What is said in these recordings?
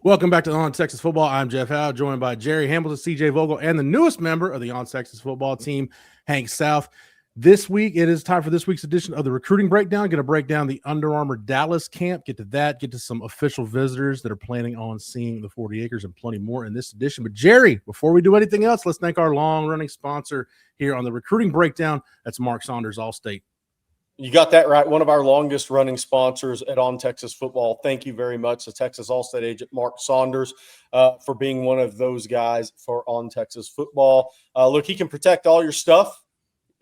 Welcome back to On Texas Football. I'm Jeff Howe, joined by Gerry Hamilton, CJ Vogel, and the newest member of the On Texas Football team, Hank South. This week, it is time for this week's edition of the Recruiting Breakdown. Going to break down the Under Armour Dallas camp, get to that, get to some official visitors that are planning on seeing the 40 acres and plenty more in this edition. But Gerry, before we do anything else, let's thank our long-running sponsor here on the Recruiting Breakdown. That's Mark Saunders, Allstate. You got that right. One of our longest running sponsors at On Texas Football. Thank you very much to Texas Allstate agent Mark Saunders for being one of those guys for On Texas Football. Look, he can protect all your stuff,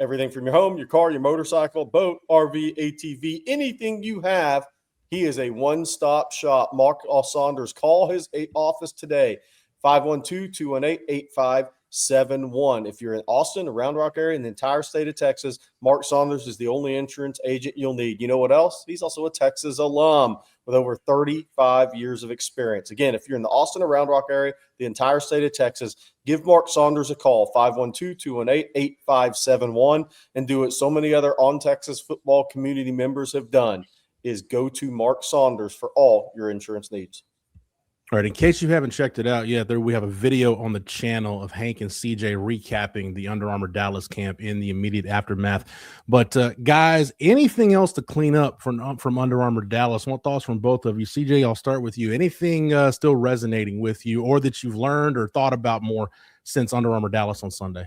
everything from your home, your car, your motorcycle, boat, RV, ATV, anything you have. He is a one-stop shop. Mark Saunders. Call his office today, 512-218-8571. If you're in Austin, the Round Rock area, in the entire state of Texas, Mark Saunders is the only insurance agent you'll need. You know what else? He's also a Texas alum with over 35 years of experience. Again, if you're in the Austin or Round Rock area, the entire state of Texas, give Mark Saunders a call, 512-218-8571, and do what so many other On Texas Football community members have done, is go to Mark Saunders for all your insurance needs. All right, in case you haven't checked it out yet, we have a video on the channel of Hank and CJ recapping the Under Armour Dallas camp in the immediate aftermath. But, guys, anything else to clean up from Under Armour Dallas? What thoughts from both of you? CJ, I'll start with you. Anything still resonating with you or that you've learned or thought about more since Under Armour Dallas on Sunday?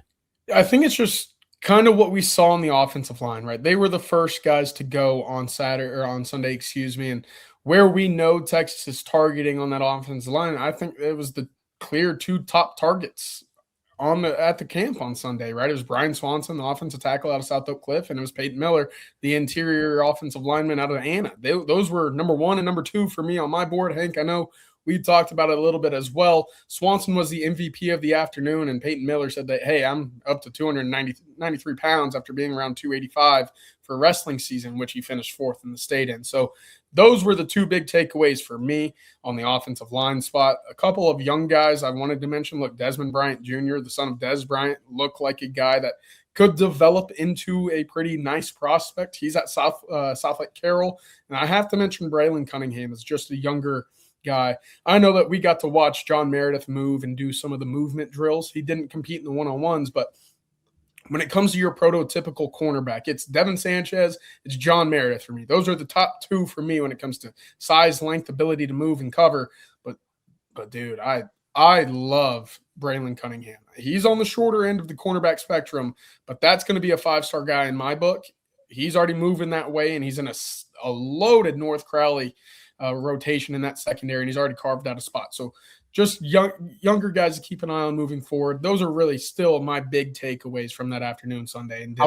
I think it's just kind of what we saw on the offensive line, right? They were the first guys to go on Sunday, and where we know Texas is targeting on that offensive line, I think it was the clear two top targets at the camp on Sunday, right? It was Brian Swanson, the offensive tackle out of South Oak Cliff, and it was Peyton Miller, the interior offensive lineman out of Anna. Those were number one and number two for me on my board. Hank, I know we talked about it a little bit as well. Swanson was the MVP of the afternoon, and Peyton Miller said that, hey, I'm up to 293 pounds after being around 285 for wrestling season, which he finished fourth in the state in. So those were the two big takeaways for me on the offensive line spot. A couple of young guys I wanted to mention. Look, Desmond Bryant Jr., the son of Des Bryant, looked like a guy that could develop into a pretty nice prospect. He's at South Lake Carroll. And I have to mention Braylon Cunningham is just a younger guy. I know that we got to watch John Meredith move and do some of the movement drills. He didn't compete in the one-on-ones, but when it comes to your prototypical cornerback, it's Devin Sanchez, it's John Meredith for me. Those are the top two for me when it comes to size, length, ability to move and cover. But dude, I love Braylon Cunningham. He's on the shorter end of the cornerback spectrum, but that's going to be a five-star guy in my book. He's already moving that way, and he's in a loaded North Crowley rotation in that secondary, and he's already carved out a spot. So just younger guys to keep an eye on moving forward. Those are really still my big takeaways from that afternoon Sunday. And I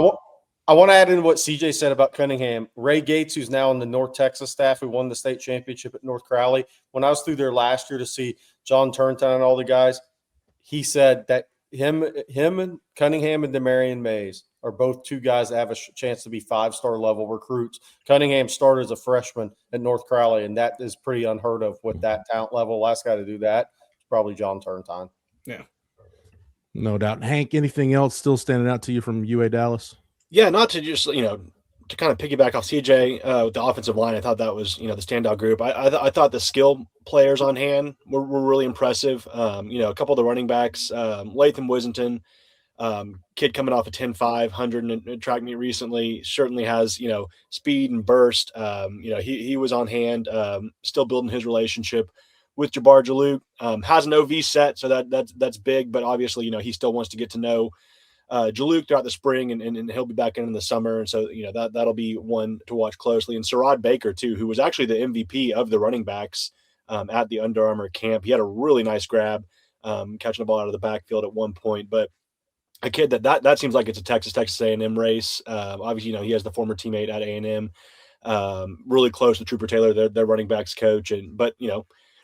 want to add in what CJ said about Cunningham. Ray Gates, who's now on the North Texas staff, who won the state championship at North Crowley. When I was through there last year to see John Turntown and all the guys, he said that him and Cunningham and Demarion Mays are both two guys that have a chance to be five-star level recruits. Cunningham started as a freshman at North Crowley, and that is pretty unheard of with that talent level. Last guy to do that is probably John Turntown. Yeah. No doubt. Hank, anything else still standing out to you from UA Dallas? Yeah, not to just, to kind of piggyback off CJ with the offensive line. I thought that was, the standout group. I thought the skill players on hand were really impressive. A couple of the running backs, Latham Wissington, kid coming off a 10.5 100 in track meet recently, certainly has, speed and burst. He was on hand, still building his relationship with Jabbar Jaluk. Has an OV set, so that's big, but obviously, he still wants to get to know Jaluk throughout the spring, and he'll be back in the summer. And so, that'll be one to watch closely. And Sarad Baker, too, who was actually the MVP of the running backs at the Under Armour camp. He had a really nice grab, catching the ball out of the backfield at one point. But a kid that seems like it's a Texas A&M race. Obviously, he has the former teammate at A&M, really close to Trooper Taylor, their running backs coach. But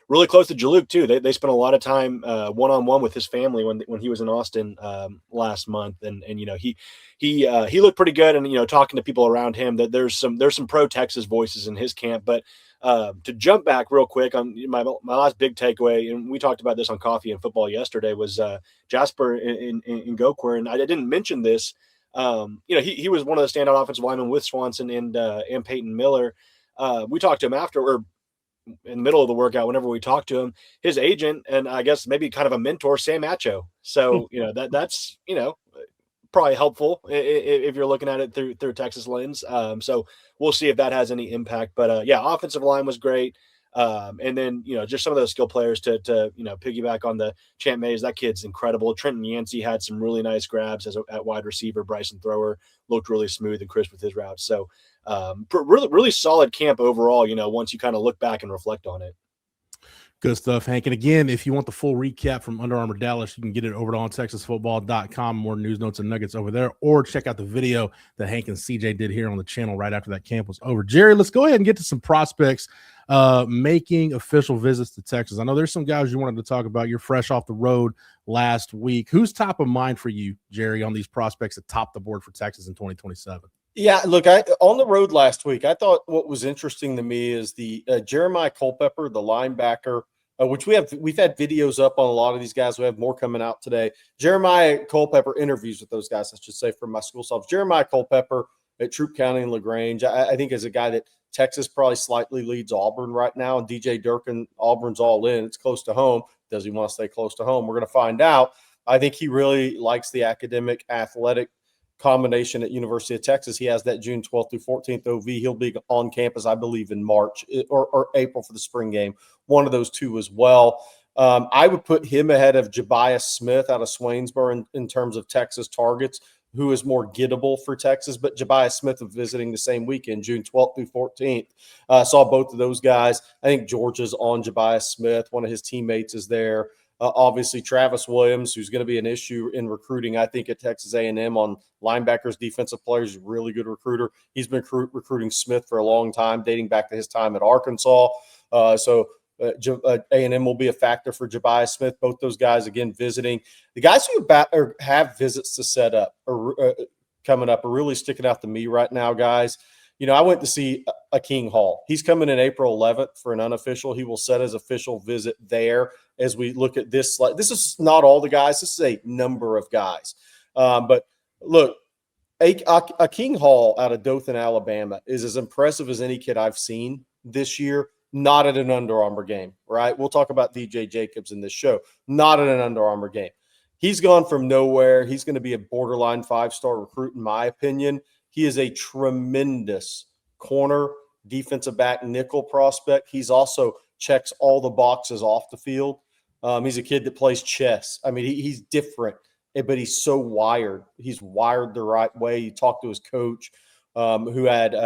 really close to Jaluk too. They spent a lot of time one-on-one with his family when he was in Austin last month, and he looked pretty good. And talking to people around him, that there's some pro Texas voices in his camp. But to jump back real quick on my last big takeaway, and we talked about this on Coffee and Football yesterday, was Jasper in Goquer, and I didn't mention this. He was one of the standout offensive linemen with Swanson and Peyton Miller. We talked to him after, or in the middle of the workout, whenever we talk to him, his agent and I guess maybe kind of a mentor, Sam Acho. So that's probably helpful if you're looking at it through Texas lens. So we'll see if that has any impact. But yeah, offensive line was great. And then, just some of those skill players to piggyback on the Champ Mays. That kid's incredible. Trenton Yancey had some really nice grabs at wide receiver. Bryson Thrower looked really smooth and crisp with his routes. So really, really solid camp overall, once you kind of look back and reflect on it. Good stuff, Hank. And again, if you want the full recap from Under Armour Dallas, you can get it over to ontexasfootball.com. More news, notes, and nuggets over there. Or check out the video that Hank and CJ did here on the channel right after that camp was over. Jerry, let's go ahead and get to some prospects making official visits to Texas. I know there's some guys you wanted to talk about. You're fresh off the road last week. Who's top of mind for you, Jerry, on these prospects that top the board for Texas in 2027? Yeah, look, on the road last week, I thought what was interesting to me is the Jeremiah Culpepper, the linebacker, which we've had videos up on a lot of these guys. We have more coming out today. Jeremiah Culpepper interviews with those guys, I should say, from my school selves. Jeremiah Culpepper at Troup County and LaGrange, I think is a guy that Texas probably slightly leads Auburn right now. And DJ Durkin, Auburn's all in. It's close to home. Does he want to stay close to home? We're going to find out. I think he really likes the academic, athletic combination at University of Texas. He has that June 12th through 14th OV. He'll be on campus, I believe, in March or April for the spring game. One of those two as well. I would put him ahead of Jebiah Smith out of Swainsboro in terms of Texas targets, who is more gettable for Texas. But Jebiah Smith is visiting the same weekend, June 12th through 14th. Saw both of those guys. I think Georgia's on Jebiah Smith. One of his teammates is there. Obviously, Travis Williams, who's going to be an issue in recruiting, I think, at Texas A&M on linebackers, defensive players, really good recruiter. He's been recruiting Smith for a long time, dating back to his time at Arkansas. So A&M will be a factor for Jebiah Smith. Both those guys, again, visiting. The guys who have visits to set up coming up are really sticking out to me right now, guys. I went to see Akeem Hall. He's coming in April 11th for an unofficial. He will set his official visit there as we look at this. This is not all the guys. This is a number of guys. But look, Akeem Hall out of Dothan, Alabama is as impressive as any kid I've seen this year. Not at an Under Armour game, right? We'll talk about DJ Jacobs in this show. Not at an Under Armour game. He's gone from nowhere. He's going to be a borderline 5-star recruit, in my opinion. He is a tremendous corner, defensive back, nickel prospect. He's also checks all the boxes off the field. He's a kid that plays chess. I mean, he's different, but he's so wired. He's wired the right way. You talk to his coach, who had 2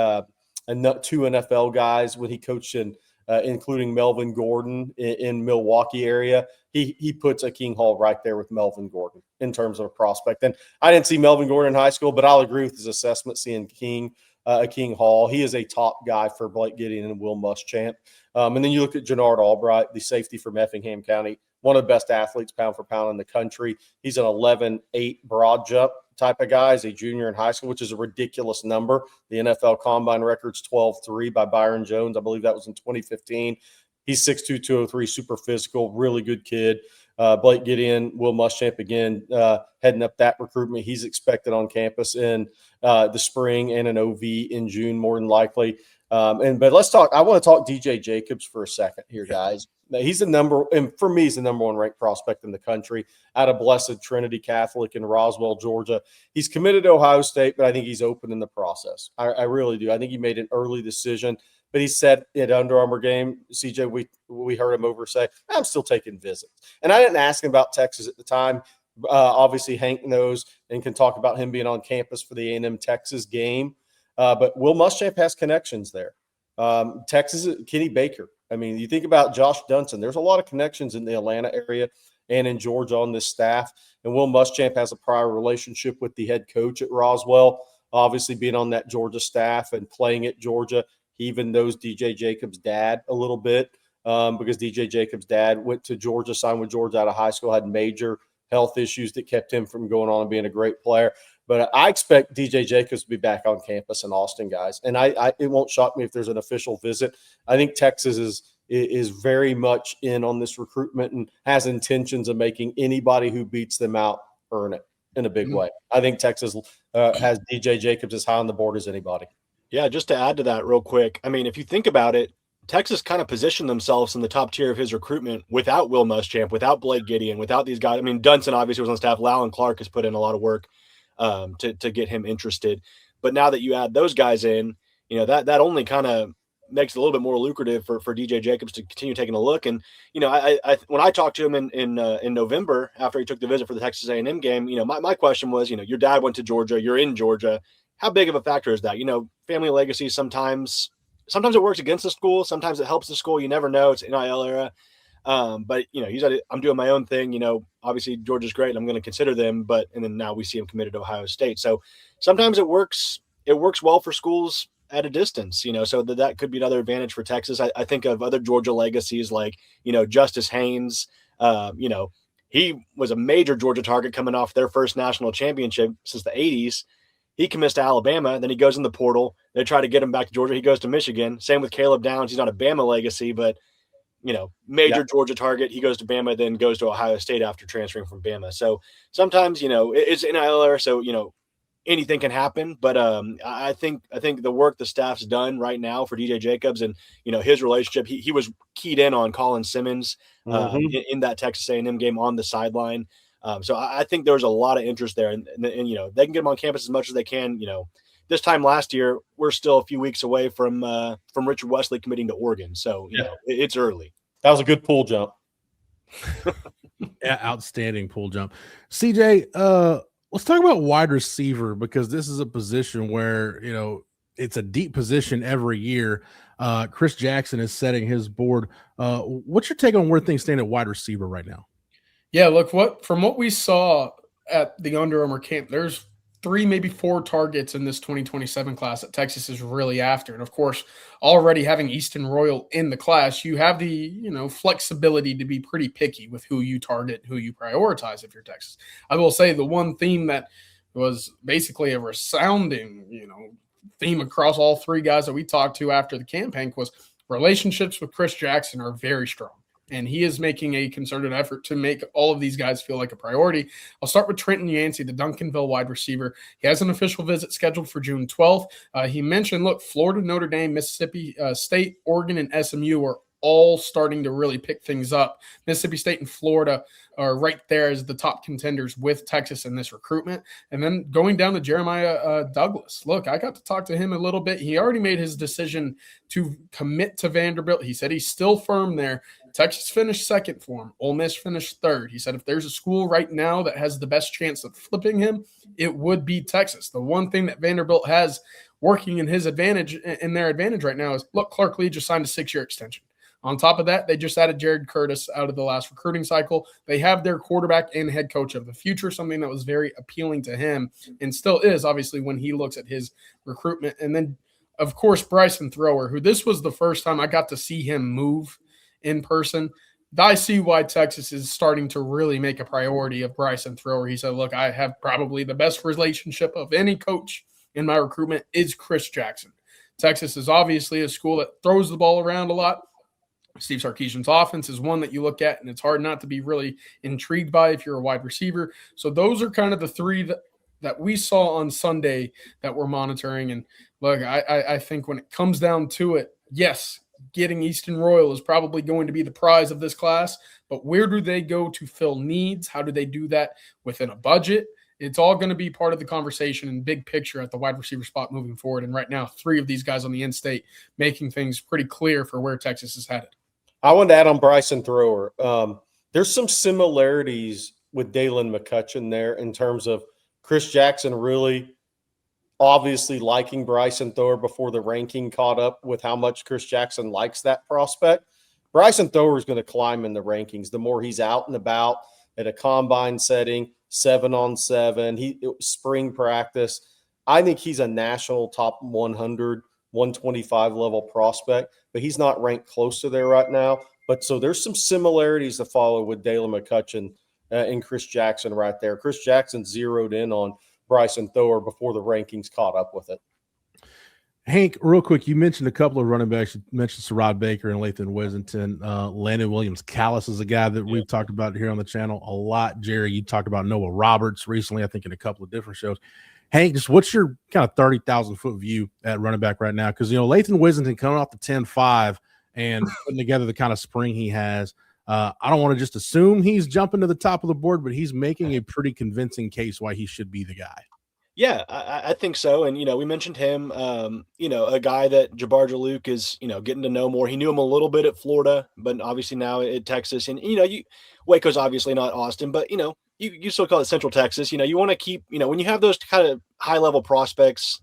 NFL guys when he coached in, including Melvin Gordon in Milwaukee area. He puts Akeem Hall right there with Melvin Gordon in terms of a prospect. And I didn't see Melvin Gordon in high school, but I'll agree with his assessment seeing Akeem Hall. He is a top guy for Blake Gideon and Will Muschamp. And then you look at Jannard Albright, the safety from Effingham County, one of the best athletes pound for pound in the country. He's an 11.8 broad jump type of guy. He's a junior in high school, which is a ridiculous number. The NFL Combine record's 12.3 by Byron Jones. I believe that was in 2015. He's 6'2", 203, super physical, really good kid. Blake Gideon, Will Muschamp, again, heading up that recruitment. He's expected on campus in the spring and an OV in June, more than likely. But let's talk. I want to talk DJ Jacobs for a second here, guys. He's the number, and for me, he's the number 1 ranked prospect in the country out of Blessed Trinity Catholic in Roswell, Georgia. He's committed to Ohio State, but I think he's open in the process. I really do. I think he made an early decision. But he said at Under Armour game, CJ, we heard him over say, I'm still taking visits. And I didn't ask him about Texas at the time. Obviously, Hank knows and can talk about him being on campus for the A&M Texas game. But Will Muschamp has connections there. Texas, Kenny Baker. I mean, you think about Josh Dunson. There's a lot of connections in the Atlanta area and in Georgia on this staff. And Will Muschamp has a prior relationship with the head coach at Roswell, obviously being on that Georgia staff and playing at Georgia. He even knows DJ Jacobs' dad a little bit because DJ Jacobs' dad went to Georgia, signed with Georgia out of high school, had major health issues that kept him from going on and being a great player. But I expect DJ Jacobs to be back on campus in Austin, guys. And it won't shock me if there's an official visit. I think Texas is very much in on this recruitment and has intentions of making anybody who beats them out earn it in a big way. I think Texas has DJ Jacobs as high on the board as anybody. Yeah, just to add to that real quick. I mean, if you think about it, Texas kind of positioned themselves in the top tier of his recruitment without Will Muschamp, without Blake Gideon, without these guys. I mean, Dunson obviously was on staff. Lallon Clark has put in a lot of work to get him interested. But now that you add those guys in, that only kind of makes it a little bit more lucrative for DJ Jacobs to continue taking a look. And, I when I talked to him in November after he took the visit for the Texas A&M game, my question was, your dad went to Georgia, you're in Georgia. How big of a factor is that? Family legacy sometimes it works against the school. Sometimes it helps the school. You never know. It's NIL era. But he said, I'm doing my own thing. Obviously Georgia's great and I'm going to consider them, and then now we see him committed to Ohio State. So sometimes it works well for schools at a distance, so that could be another advantage for Texas. I think of other Georgia legacies like, Justice Haynes. He was a major Georgia target coming off their first national championship since the 80s. He commits to Alabama, then he goes in the portal. They try to get him back to Georgia. He goes to Michigan. Same with Caleb Downs. He's not a Bama legacy, but, major Georgia target. He goes to Bama, then goes to Ohio State after transferring from Bama. So sometimes, it's NIL era, so, anything can happen. But I think the work the staff's done right now for DJ Jacobs and, his relationship, he was keyed in on Colin Simmons in that Texas A&M game on the sideline. So I think there's a lot of interest there, and they can get him on campus as much as they can. This time last year, we're still a few weeks away from Richard Wesley committing to Oregon. So it's early. That was a good pull jump. Yeah, outstanding pull jump. CJ, let's talk about wide receiver, because this is a position where, it's a deep position every year. Chris Jackson is setting his board. What's your take on where things stand at wide receiver right now? Yeah, look, from what we saw at the Under Armour camp, there's 3, maybe 4 targets in this 2027 class that Texas is really after. And of course, already having Easton Royal in the class, you have the, flexibility to be pretty picky with who you target, who you prioritize if you're Texas. I will say the one theme that was basically a resounding, theme across all 3 guys that we talked to after the campaign was relationships with Chris Jackson are very strong. And he is making a concerted effort to make all of these guys feel like a priority. I'll start with Trenton Yancey, the Duncanville wide receiver. He has an official visit scheduled for June 12th. He mentioned, Florida, Notre Dame, Mississippi State, Oregon, and SMU are all starting to really pick things up. Mississippi State and Florida are right there as the top contenders with Texas in this recruitment. And then going down to Jeremiah Douglas. Look, I got to talk to him a little bit. He already made his decision to commit to Vanderbilt. He said he's still firm there. Texas finished second for him. Ole Miss finished third. He said if there's a school right now that has the best chance of flipping him, it would be Texas. The one thing that Vanderbilt has working in his advantage, in their advantage right now is, Clark Lee just signed a 6-year extension. On top of that, they just added Jared Curtis out of the last recruiting cycle. They have their quarterback and head coach of the future, something that was very appealing to him and still is, obviously, when he looks at his recruitment. And then, of course, Bryson Thrower, who this was the first time I got to see him move in person. I see why Texas is starting to really make a priority of Bryson Thrower. He said, look, I have probably the best relationship of any coach in my recruitment is Chris Jackson. Texas is obviously a school that throws the ball around a lot. Steve Sarkisian's offense is one that you look at, and it's hard not to be really intrigued by if you're a wide receiver. So those are kind of the 3 that we saw on Sunday that we're monitoring. And look, I think when it comes down to it, yes, getting Easton Royal is probably going to be the prize of this class, but where do they go to fill needs? How do they do that within a budget? It's all going to be part of the conversation and big picture at the wide receiver spot moving forward. And right now, 3 of these guys on the in-state making things pretty clear for where Texas is headed. I wanted to add on Bryson Thrower. There's some similarities with Dalen McCutcheon there in terms of Chris Jackson really obviously liking Bryson Thrower before the ranking caught up with how much Chris Jackson likes that prospect. Bryson Thrower is going to climb in the rankings the more he's out and about at a combine setting, 7-on-7, spring practice. I think he's a national top 100, 125 level prospect, but he's not ranked close to there right now. But so there's some similarities to follow with Dalen McCutcheon and Chris Jackson right there. Chris Jackson zeroed in on Bryson Thrower before the rankings caught up with it. Hank, real quick, you mentioned a couple of running backs. You mentioned Sarod Baker and Lathan Wissington. Landon Williams-Callis is a guy that we've talked about here on the channel a lot. Jerry, you talked about Noah Roberts recently, I think in a couple of different shows. Hank, just what's your kind of 30,000-foot view at running back right now? Because, Lathan Wissington coming off the 10-5 and putting together the kind of spring he has. I don't want to just assume he's jumping to the top of the board, but he's making a pretty convincing case why he should be the guy. Yeah, I think so. And, we mentioned him, a guy that Jabbar Jalouk is, getting to know more. He knew him a little bit at Florida, but obviously now at Texas. And, Waco's obviously not Austin, but, you still call it Central Texas. You want to keep, when you have those kind of high level prospects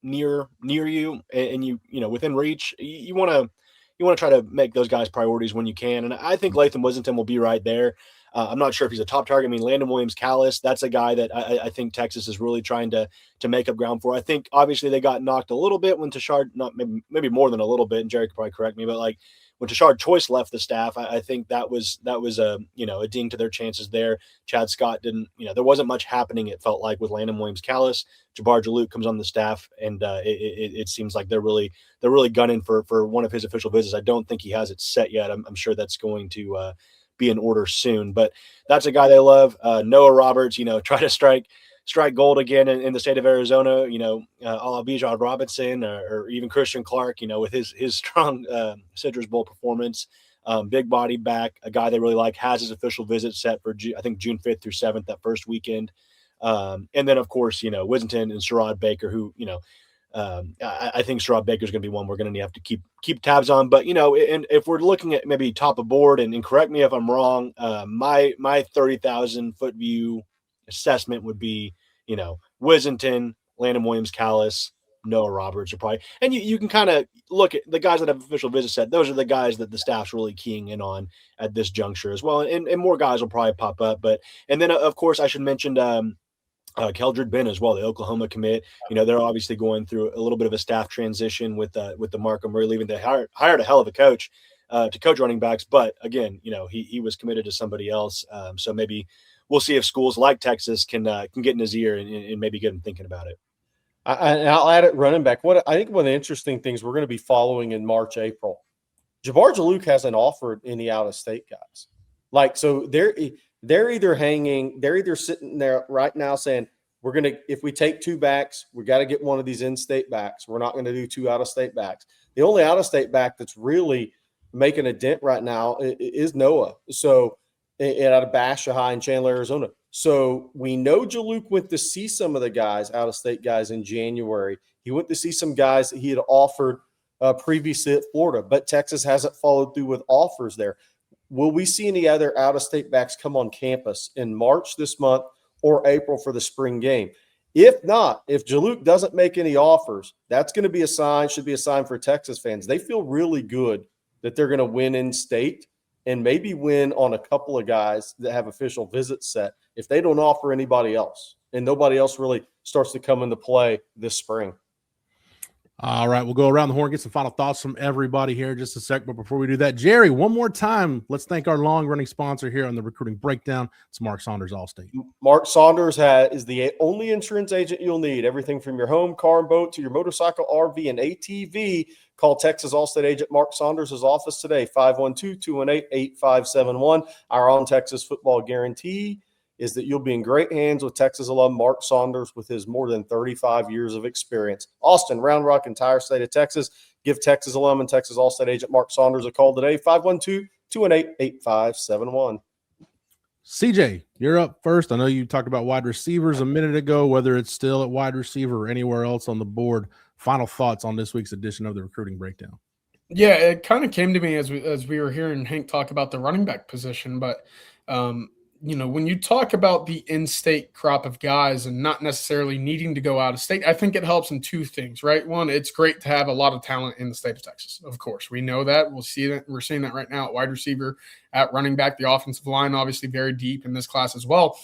near you and within reach, you want to try to make those guys priorities when you can. And I think Latham Wissington will be right there. I'm not sure if he's a top target. I mean, Landon Williams-Callis, that's a guy that I think Texas is really trying to make up ground for. I think obviously they got knocked a little bit when Tashard, not maybe more than a little bit, and Jerry could probably correct me, but like when Tashard Choice left the staff, I think that was a ding to their chances there. Chad Scott didn't, there wasn't much happening. It felt like with Landon Williams-Callis. Jabbar Jalouk comes on the staff, and it seems like they're really gunning for one of his official visits. I don't think he has it set yet. I'm sure that's going to be in order soon, but that's a guy they love. Noah Roberts, try to strike gold again in the state of Arizona, a la Bijan Robinson or even Christian Clark, with his strong Citrus Bowl performance. Big body back, a guy they really like, has his official visit set for I think June 5th through 7th, that first weekend. And then of course, Wissington and Sherrod Baker, who, I think Sherrod Baker is going to be one we're going to have to keep tabs on. But, and if we're looking at maybe top of board, and correct me if I'm wrong, my 30,000 foot view assessment would be, Wissington, Landon Williams-Callis, Noah Roberts are probably, and you can kind of look at the guys that have official visit set. Those are the guys that the staff's really keying in on at this juncture as well. And more guys will probably pop up, and then of course I should mention, Keldred Ben as well, the Oklahoma commit. They're obviously going through a little bit of a staff transition with the Markham Murray leaving. They hired a hell of a coach to coach running backs, but again, he was committed to somebody else. So maybe we'll see if schools like Texas can get in his ear and maybe get him thinking about it. And I'll add it running back. What I think one of the interesting things we're going to be following in March, April, Jabbar Jalouk hasn't offered any out-of-state guys. So they're either sitting there right now saying, if we take two backs, we got to get one of these in-state backs. We're not going to do two out-of-state backs. The only out-of-state back that's really making a dent right now is Noah. So, out of Basha High in Chandler, Arizona. So we know Jalouk went to see some of the guys, out-of-state guys, in January. He went to see some guys that he had offered previously at Florida, but Texas hasn't followed through with offers there. Will we see any other out-of-state backs come on campus in March this month or April for the spring game? If not, if Jalouk doesn't make any offers, that's going to be should be a sign for Texas fans. They feel really good that they're going to win in state and maybe win on a couple of guys that have official visits set if they don't offer anybody else and nobody else really starts to come into play this spring. All right, we'll go around the horn, get some final thoughts from everybody here in just a sec. But before we do that, Jerry, one more time, let's thank our long-running sponsor here on the Recruiting Breakdown. It's Mark Saunders Allstate. Mark Saunders is the only insurance agent you'll need. Everything from your home, car, and boat to your motorcycle, RV, and ATV. Call Texas Allstate agent Mark Saunders' office today, 512-218-8571. Our On Texas Football guarantee is that you'll be in great hands with Texas alum Mark Saunders with his more than 35 years of experience. Austin, Round Rock, entire state of Texas. Give Texas alum and Texas All-State agent Mark Saunders a call today, 512-218-8571. CJ, you're up first. I know you talked about wide receivers a minute ago, whether it's still at wide receiver or anywhere else on the board. Final thoughts on this week's edition of the Recruiting Breakdown. Yeah, it kind of came to me as we were hearing Hank talk about the running back position, but when you talk about the in-state crop of guys and not necessarily needing to go out of state, I think it helps in two things, right? One, it's great to have a lot of talent in the state of Texas. Of course, we know that. We'll see that. We're seeing that right now at wide receiver, at running back, the offensive line, obviously very deep in this class as well.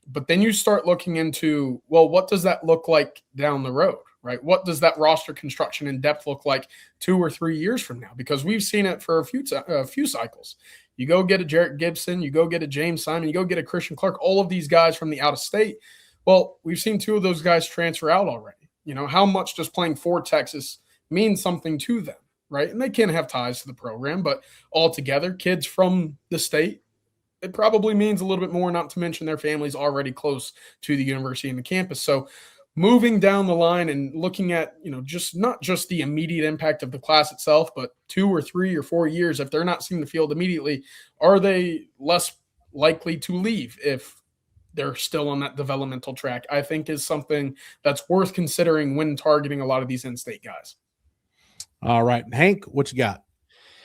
But then you start looking into, well, what does that look like down the road, right? What does that roster construction and depth look like 2 or 3 years from now? Because we've seen it for a few cycles. You go get a Jarrett Gibson, you go get a James Simon, you go get a Christian Clark, all of these guys from the out of state. Well, we've seen 2 of those guys transfer out already. How much does playing for Texas mean something to them, right? And they can have ties to the program, but altogether, kids from the state, it probably means a little bit more, not to mention their families already close to the university and the campus. So moving down the line and looking at, just not just the immediate impact of the class itself, but 2 or 3 or 4 years, if they're not seeing the field immediately, are they less likely to leave if they're still on that developmental track? I think is something that's worth considering when targeting a lot of these in-state guys. All right, Hank, what you got?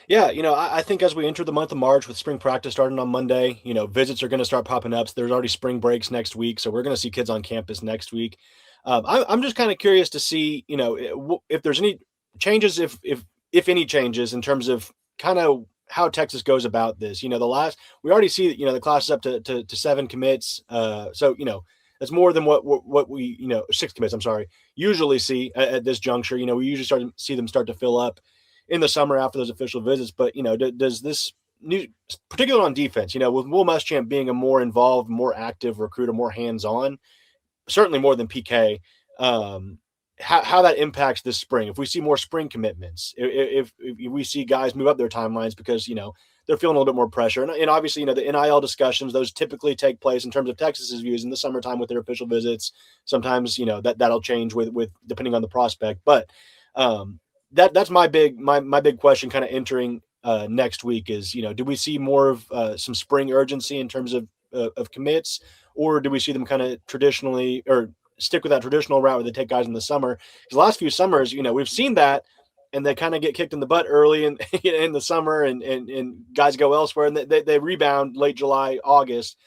Yeah, I think as we enter the month of March with spring practice starting on Monday, visits are going to start popping up. So there's already spring breaks next week. So we're going to see kids on campus next week. I'm just kind of curious to see, if there's any changes, if any changes in terms of kind of how Texas goes about this. We already see that, the class is up to 7 commits. So, that's more than what we, 6 commits, I'm sorry, usually see at this juncture. We usually see them start to fill up in the summer after those official visits. But, does this new, particularly on defense, with Will Muschamp being a more involved, more active recruiter, more hands-on, certainly more than PK, how that impacts this spring? If we see more spring commitments, if we see guys move up their timelines because, they're feeling a little bit more pressure. And obviously, the NIL discussions, those typically take place in terms of Texas's views in the summertime with their official visits. Sometimes, that'll change with depending on the prospect. But that's my big question kind of entering next week is, do we see more of some spring urgency in terms of commits, or do we see them kind of traditionally or stick with that traditional route where they take guys in the summer? Because the last few summers, we've seen that, and they kind of get kicked in the butt early in the summer, and guys go elsewhere, and they rebound late July, August.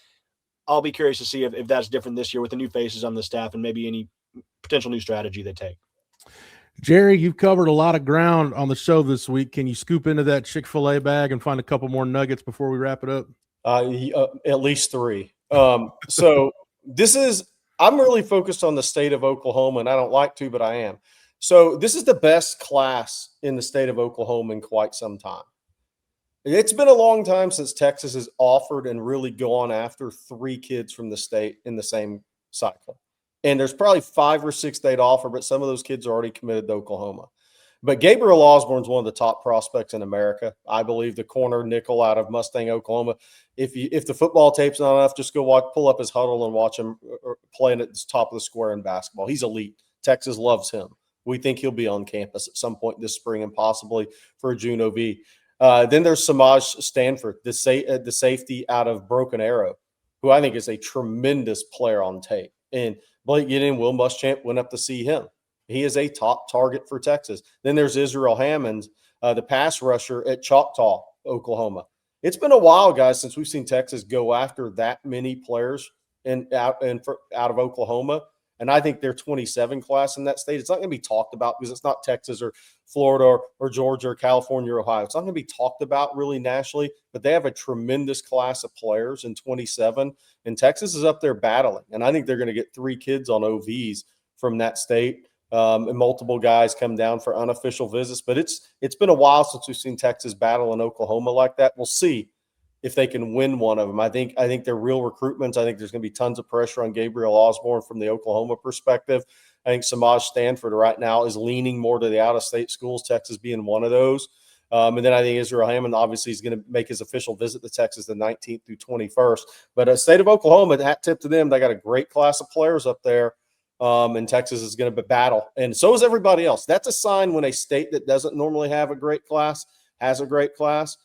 I'll be curious to see if that's different this year with the new faces on the staff and maybe any potential new strategy they take. Gerry, you've covered a lot of ground on the show this week. Can you scoop into that Chick-fil-A bag and find a couple more nuggets before we wrap it up? At least 3. So I'm really focused on the state of Oklahoma, and I don't like to, but I am. So this is the best class in the state of Oklahoma in quite some time. It's been a long time since Texas has offered and really gone after 3 kids from the state in the same cycle. And there's probably 5 or 6 they'd offer, but some of those kids are already committed to Oklahoma. But Gabriel Osborne's one of the top prospects in America. I believe the corner nickel out of Mustang, Oklahoma. If the football tape's not enough, just go pull up his huddle and watch him playing at the top of the square in basketball. He's elite. Texas loves him. We think he'll be on campus at some point this spring and possibly for a June OV. Then there's Samaj Stanford, the safety out of Broken Arrow, who I think is a tremendous player on tape. And Blake Gideon, Will Muschamp went up to see him. He is a top target for Texas. Then there's Israel Hammond, the pass rusher at Choctaw, Oklahoma. It's been a while, guys, since we've seen Texas go after that many players out of Oklahoma. And I think their 27 class in that state, it's not going to be talked about because it's not Texas or Florida or Georgia or California or Ohio. It's not going to be talked about really nationally, but they have a tremendous class of players in 27. And Texas is up there battling. And I think they're going to get 3 kids on OVs from that state. And multiple guys come down for unofficial visits. But it's been a while since we've seen Texas battle in Oklahoma like that. We'll see if they can win one of them. I think they're real recruitments. I think there's going to be tons of pressure on Gabriel Osborne from the Oklahoma perspective. I think Samaj Stanford right now is leaning more to the out-of-state schools, Texas being one of those. And then I think Israel Hammond obviously is going to make his official visit to Texas the 19th through 21st. But state of Oklahoma, hat tip to them. They got a great class of players up there. And Texas is going to battle. And so is everybody else. That's a sign when a state that doesn't normally have a great class has a great class.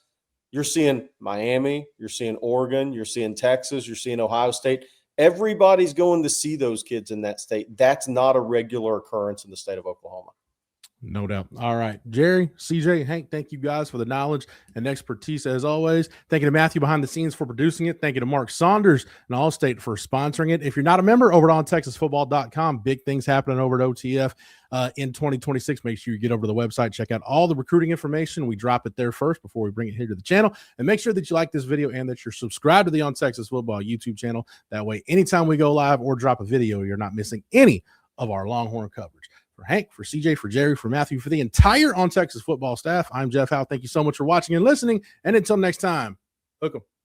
You're seeing Miami, you're seeing Oregon, you're seeing Texas, you're seeing Ohio State. Everybody's going to see those kids in that state. That's not a regular occurrence in the state of Oklahoma. No doubt. All right. Gerry, CJ, Hank, thank you guys for the knowledge and expertise as always. Thank you to Matthew behind the scenes for producing it. Thank you to Mark Saunders and Allstate for sponsoring it. If you're not a member over at ontexasfootball.com, big things happening over at OTF in 2026. Make sure you get over to the website, check out all the recruiting information. We drop it there first before we bring it here to the channel. And make sure that you like this video and that you're subscribed to the On Texas Football YouTube channel. That way, anytime we go live or drop a video, you're not missing any of our Longhorn coverage. For Hank, for CJ, for Gerry, for Matthew, for the entire On Texas Football staff, I'm Jeff Howe. Thank you so much for watching and listening. And until next time, hook 'em.